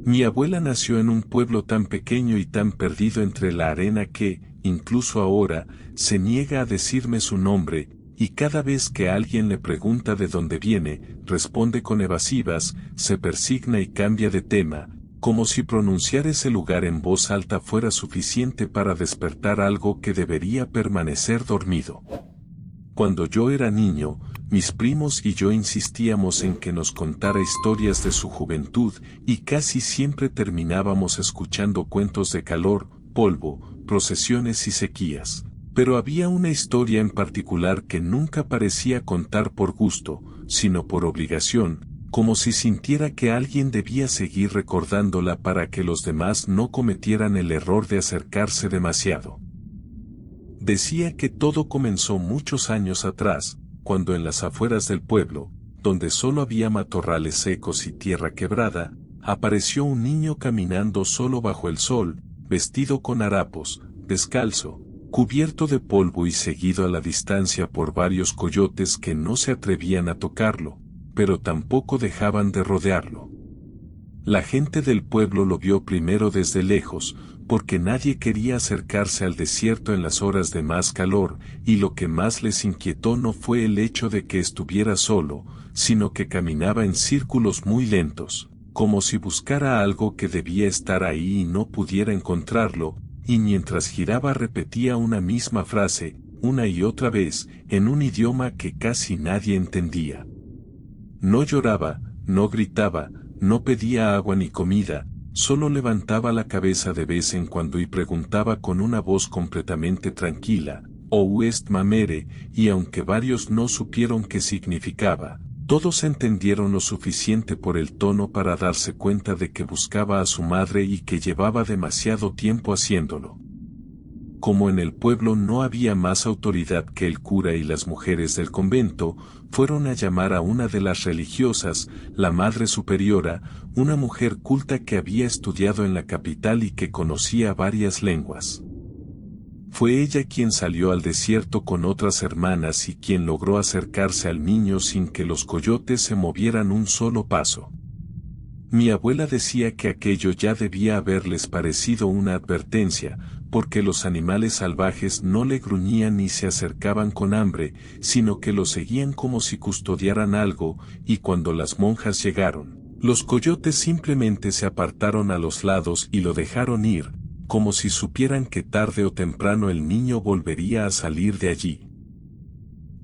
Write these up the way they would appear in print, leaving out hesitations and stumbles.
Mi abuela nació en un pueblo tan pequeño y tan perdido entre la arena que, incluso ahora, se niega a decirme su nombre, y cada vez que alguien le pregunta de dónde viene, responde con evasivas, se persigna y cambia de tema, como si pronunciar ese lugar en voz alta fuera suficiente para despertar algo que debería permanecer dormido. Cuando yo era niño, mis primos y yo insistíamos en que nos contara historias de su juventud y casi siempre terminábamos escuchando cuentos de calor, polvo, procesiones y sequías. Pero había una historia en particular que nunca parecía contar por gusto, sino por obligación, como si sintiera que alguien debía seguir recordándola para que los demás no cometieran el error de acercarse demasiado. Decía que todo comenzó muchos años atrás, cuando en las afueras del pueblo, donde solo había matorrales secos y tierra quebrada, apareció un niño caminando solo bajo el sol, vestido con harapos, descalzo, cubierto de polvo y seguido a la distancia por varios coyotes que no se atrevían a tocarlo, pero tampoco dejaban de rodearlo. La gente del pueblo lo vio primero desde lejos, porque nadie quería acercarse al desierto en las horas de más calor, y lo que más les inquietó no fue el hecho de que estuviera solo, sino que caminaba en círculos muy lentos, como si buscara algo que debía estar ahí y no pudiera encontrarlo, y mientras giraba repetía una misma frase, una y otra vez, en un idioma que casi nadie entendía. No lloraba, no gritaba, no pedía agua ni comida, solo levantaba la cabeza de vez en cuando y preguntaba con una voz completamente tranquila, «¿O est mamere?», y aunque varios no supieron qué significaba, todos entendieron lo suficiente por el tono para darse cuenta de que buscaba a su madre y que llevaba demasiado tiempo haciéndolo. Como en el pueblo no había más autoridad que el cura y las mujeres del convento, fueron a llamar a una de las religiosas, la Madre Superiora, una mujer culta que había estudiado en la capital y que conocía varias lenguas. Fue ella quien salió al desierto con otras hermanas y quien logró acercarse al niño sin que los coyotes se movieran un solo paso. Mi abuela decía que aquello ya debía haberles parecido una advertencia, porque los animales salvajes no le gruñían ni se acercaban con hambre, sino que lo seguían como si custodiaran algo, y cuando las monjas llegaron, los coyotes simplemente se apartaron a los lados y lo dejaron ir, como si supieran que tarde o temprano el niño volvería a salir de allí.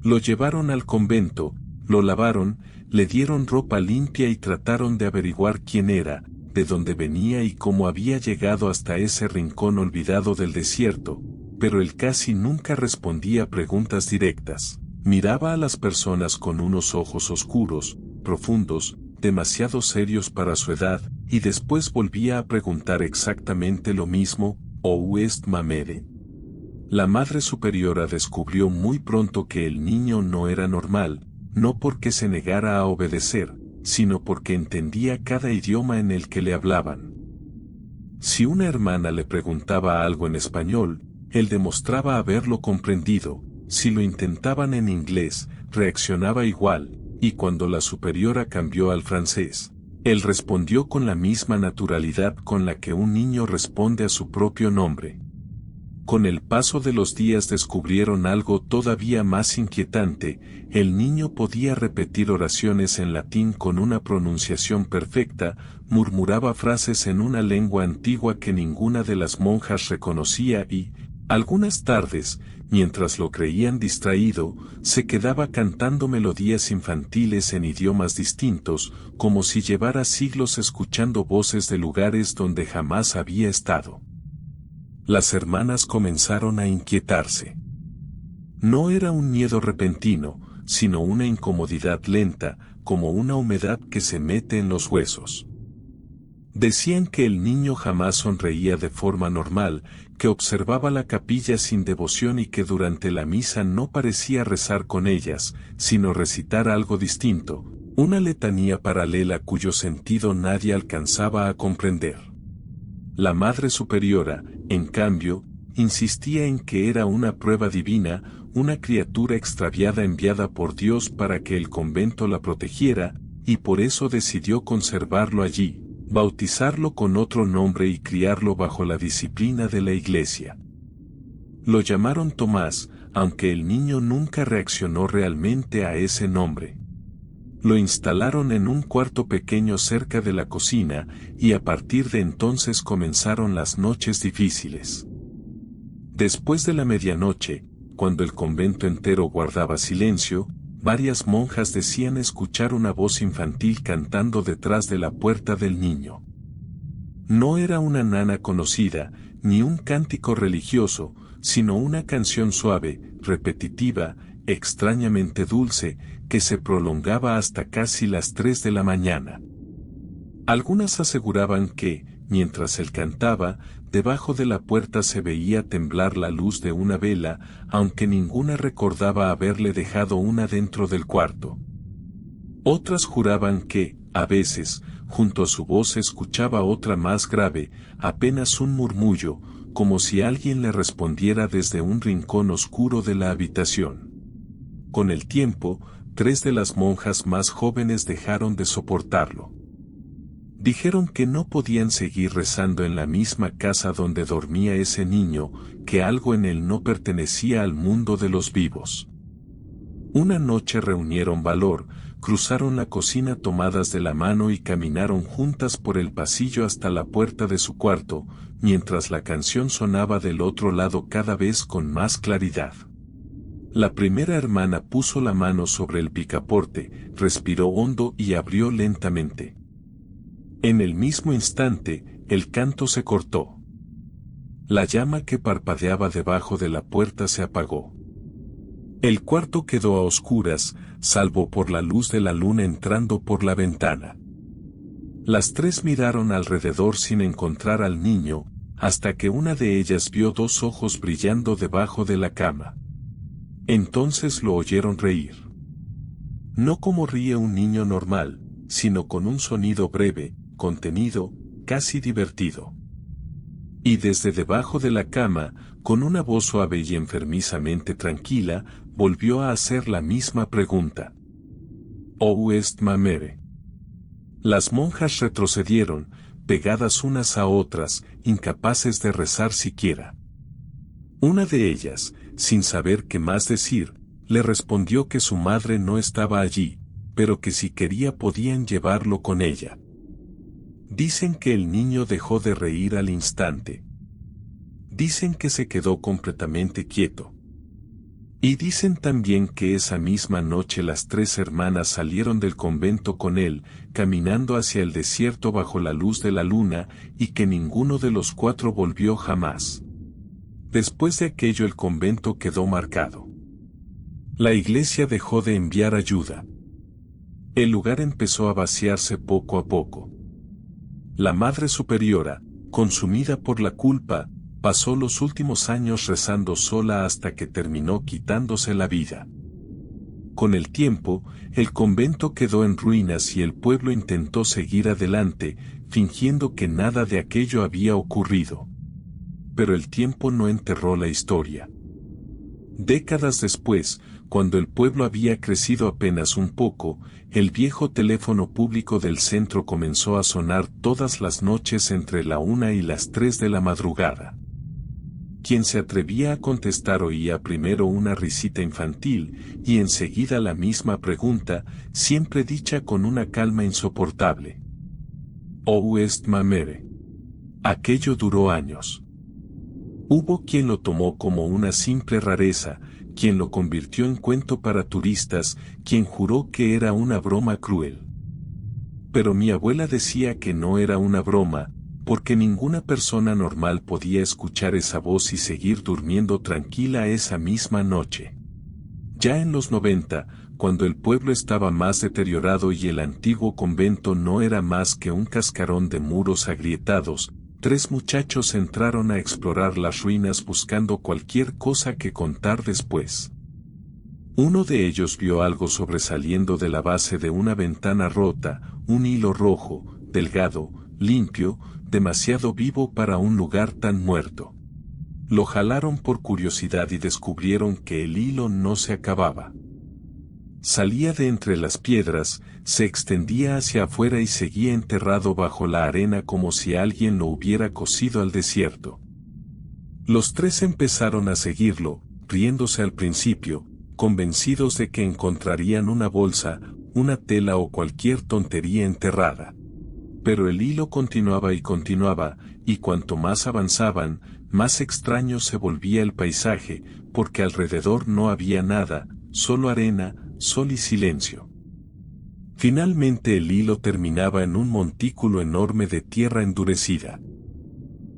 Lo llevaron al convento, lo lavaron, le dieron ropa limpia y trataron de averiguar quién era, de dónde venía y cómo había llegado hasta ese rincón olvidado del desierto, pero él casi nunca respondía a preguntas directas. Miraba a las personas con unos ojos oscuros, profundos, demasiado serios para su edad, y después volvía a preguntar exactamente lo mismo, «¿O est mamere?». La Madre Superiora descubrió muy pronto que el niño no era normal, no porque se negara a obedecer, sino porque entendía cada idioma en el que le hablaban. Si una hermana le preguntaba algo en español, él demostraba haberlo comprendido, si lo intentaban en inglés, reaccionaba igual, y cuando la superiora cambió al francés, él respondió con la misma naturalidad con la que un niño responde a su propio nombre. Con el paso de los días descubrieron algo todavía más inquietante, el niño podía repetir oraciones en latín con una pronunciación perfecta, murmuraba frases en una lengua antigua que ninguna de las monjas reconocía y, algunas tardes, mientras lo creían distraído, se quedaba cantando melodías infantiles en idiomas distintos, como si llevara siglos escuchando voces de lugares donde jamás había estado. Las hermanas comenzaron a inquietarse. No era un miedo repentino, sino una incomodidad lenta, como una humedad que se mete en los huesos. Decían que el niño jamás sonreía de forma normal, que observaba la capilla sin devoción y que durante la misa no parecía rezar con ellas, sino recitar algo distinto, una letanía paralela cuyo sentido nadie alcanzaba a comprender. La Madre Superiora, en cambio, insistía en que era una prueba divina, una criatura extraviada enviada por Dios para que el convento la protegiera, y por eso decidió conservarlo allí, bautizarlo con otro nombre y criarlo bajo la disciplina de la Iglesia. Lo llamaron Tomás, aunque el niño nunca reaccionó realmente a ese nombre. Lo instalaron en un cuarto pequeño cerca de la cocina, y a partir de entonces comenzaron las noches difíciles. Después de la medianoche, cuando el convento entero guardaba silencio, varias monjas decían escuchar una voz infantil cantando detrás de la puerta del niño. No era una nana conocida, ni un cántico religioso, sino una canción suave, repetitiva, extrañamente dulce, que se prolongaba hasta casi las 3 de la mañana. Algunas aseguraban que, mientras él cantaba, debajo de la puerta se veía temblar la luz de una vela, aunque ninguna recordaba haberle dejado una dentro del cuarto. Otras juraban que, a veces, junto a su voz se escuchaba otra más grave, apenas un murmullo, como si alguien le respondiera desde un rincón oscuro de la habitación. Con el tiempo, 3 de las monjas más jóvenes dejaron de soportarlo. Dijeron que no podían seguir rezando en la misma casa donde dormía ese niño, que algo en él no pertenecía al mundo de los vivos. Una noche reunieron valor, cruzaron la cocina tomadas de la mano y caminaron juntas por el pasillo hasta la puerta de su cuarto, mientras la canción sonaba del otro lado cada vez con más claridad. La primera hermana puso la mano sobre el picaporte, respiró hondo y abrió lentamente. En el mismo instante, el canto se cortó. La llama que parpadeaba debajo de la puerta se apagó. El cuarto quedó a oscuras, salvo por la luz de la luna entrando por la ventana. Las 3 miraron alrededor sin encontrar al niño, hasta que una de ellas vio 2 ojos brillando debajo de la cama. Entonces lo oyeron reír. No como ríe un niño normal, sino con un sonido breve, contenido, casi divertido. Y desde debajo de la cama, con una voz suave y enfermizamente tranquila, volvió a hacer la misma pregunta. «¿Où est ma mère?» Las monjas retrocedieron, pegadas unas a otras, incapaces de rezar siquiera. Una de ellas, sin saber qué más decir, le respondió que su madre no estaba allí, pero que si quería podían llevarlo con ella. Dicen que el niño dejó de reír al instante. Dicen que se quedó completamente quieto. Y dicen también que esa misma noche las 3 hermanas salieron del convento con él, caminando hacia el desierto bajo la luz de la luna, y que ninguno de los 4 volvió jamás. Después de aquello el convento quedó marcado. La iglesia dejó de enviar ayuda. El lugar empezó a vaciarse poco a poco. La Madre Superiora, consumida por la culpa, pasó los últimos años rezando sola hasta que terminó quitándose la vida. Con el tiempo, el convento quedó en ruinas y el pueblo intentó seguir adelante, fingiendo que nada de aquello había ocurrido. Pero el tiempo no enterró la historia. Décadas después, cuando el pueblo había crecido apenas un poco, el viejo teléfono público del centro comenzó a sonar todas las noches entre la 1 y las 3 de la madrugada. Quien se atrevía a contestar oía primero una risita infantil, y enseguida la misma pregunta, siempre dicha con una calma insoportable. «¿Où est ma mère?» Aquello duró años. Hubo quien lo tomó como una simple rareza, quien lo convirtió en cuento para turistas, quien juró que era una broma cruel. Pero mi abuela decía que no era una broma, porque ninguna persona normal podía escuchar esa voz y seguir durmiendo tranquila esa misma noche. Ya en los 90, cuando el pueblo estaba más deteriorado y el antiguo convento no era más que un cascarón de muros agrietados, 3 muchachos entraron a explorar las ruinas buscando cualquier cosa que contar después. Uno de ellos vio algo sobresaliendo de la base de una ventana rota, un hilo rojo, delgado, limpio, demasiado vivo para un lugar tan muerto. Lo jalaron por curiosidad y descubrieron que el hilo no se acababa. Salía de entre las piedras, se extendía hacia afuera y seguía enterrado bajo la arena como si alguien lo hubiera cosido al desierto. Los tres empezaron a seguirlo, riéndose al principio, convencidos de que encontrarían una bolsa, una tela o cualquier tontería enterrada. Pero el hilo continuaba y cuanto más avanzaban, más extraño se volvía el paisaje, porque alrededor no había nada, solo arena, sol y silencio. Finalmente el hilo terminaba en un montículo enorme de tierra endurecida.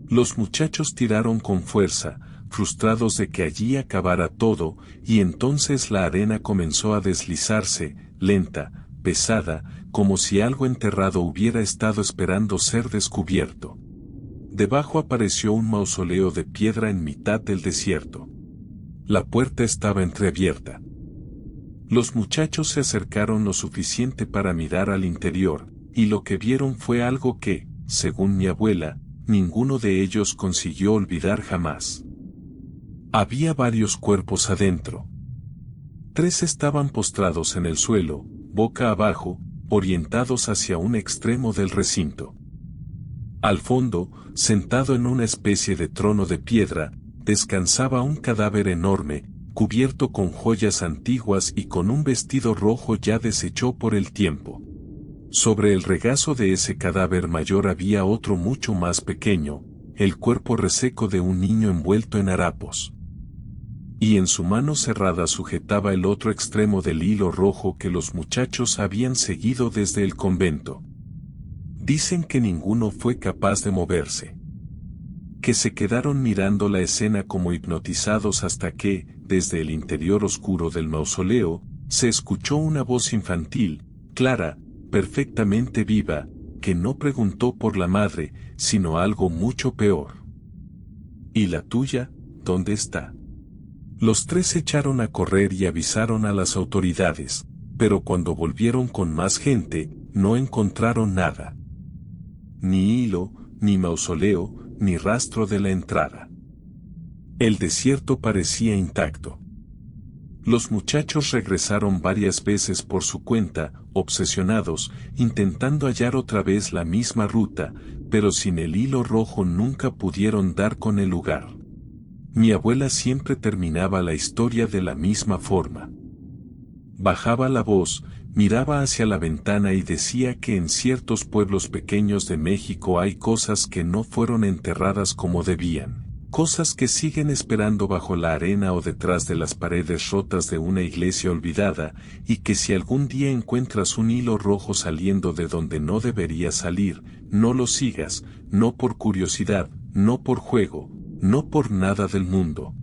Los muchachos tiraron con fuerza, frustrados de que allí acabara todo, y entonces la arena comenzó a deslizarse, lenta, pesada, como si algo enterrado hubiera estado esperando ser descubierto. Debajo apareció un mausoleo de piedra en mitad del desierto. La puerta estaba entreabierta. Los muchachos se acercaron lo suficiente para mirar al interior, y lo que vieron fue algo que, según mi abuela, ninguno de ellos consiguió olvidar jamás. Había varios cuerpos adentro. 3 estaban postrados en el suelo, boca abajo, orientados hacia un extremo del recinto. Al fondo, sentado en una especie de trono de piedra, descansaba un cadáver enorme, cubierto con joyas antiguas y con un vestido rojo ya deshecho por el tiempo. Sobre el regazo de ese cadáver mayor había otro mucho más pequeño, el cuerpo reseco de un niño envuelto en harapos. Y en su mano cerrada sujetaba el otro extremo del hilo rojo que los muchachos habían seguido desde el convento. Dicen que ninguno fue capaz de moverse. Que se quedaron mirando la escena como hipnotizados hasta que, desde el interior oscuro del mausoleo, se escuchó una voz infantil, clara, perfectamente viva, que no preguntó por la madre, sino algo mucho peor. ¿Y la tuya, dónde está? Los 3 echaron a correr y avisaron a las autoridades, pero cuando volvieron con más gente, no encontraron nada. Ni hilo, ni mausoleo, ni rastro de la entrada. El desierto parecía intacto. Los muchachos regresaron varias veces por su cuenta, obsesionados, intentando hallar otra vez la misma ruta, pero sin el hilo rojo nunca pudieron dar con el lugar. Mi abuela siempre terminaba la historia de la misma forma. Bajaba la voz, miraba hacia la ventana y decía que en ciertos pueblos pequeños de México hay cosas que no fueron enterradas como debían, cosas que siguen esperando bajo la arena o detrás de las paredes rotas de una iglesia olvidada, y que si algún día encuentras un hilo rojo saliendo de donde no debería salir, no lo sigas, no por curiosidad, no por juego, no por nada del mundo,